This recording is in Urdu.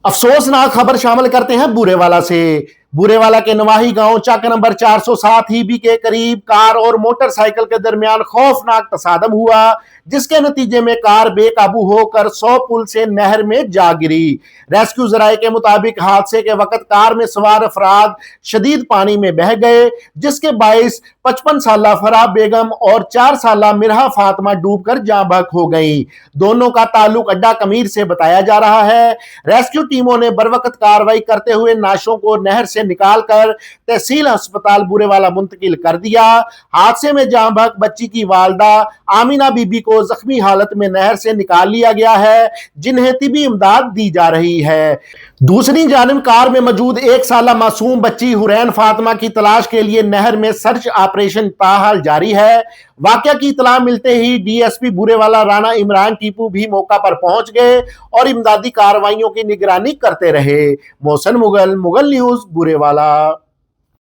افسوسناک خبر شامل کرتے ہیں بورے والا سے۔ بورے والا کے نواحی گاؤں چک نمبر 407 ہیبی کے قریب کار اور موٹر سائیکل کے درمیان خوفناک تصادم ہوا، جس کے نتیجے میں کار بے قابو ہو کر 100 پل سے نہر میں جا گری۔ ریسکیو ذرائع کے مطابق حادثے کے وقت کار میں سوار افراد شدید پانی میں بہہ گئے، جس کے باعث 55 سالہ فرح بیگم اور 4 سالہ مرحا فاطمہ ڈوب کر جاں بحق ہو گئیں۔ دونوں کا تعلق اڈا کمیر سے بتایا جا رہا ہے۔ ریسکیو ٹیموں نے بروقت کارروائی کرتے ہوئے نعشوں کو نہر سے نکال کر تحصیل ہسپتال بورے والا منتقل کر دیا۔ حادثے میں جاں بحق بچی کی والدہ آمینہ بی بی کو زخمی حالت میں نہر سے نکال لیا گیا ہے، جنہیں طبی امداد دی جا رہی ہے۔ دوسری جانب کار میں موجود 1 سالہ معصوم بچی حورین فاطمہ کی تلاش کے لیے نہر میں سرچ آپریشن تاحال جاری ہے۔ واقعہ کی اطلاع ملتے ہی ڈی ایس پی بورے والا رانا عمران ٹیپو بھی موقع پر پہنچ گئے اور امدادی کارروائیوں کی نگرانی کرتے رہے۔ محسن مغل، مغل نیوز، بورے والا۔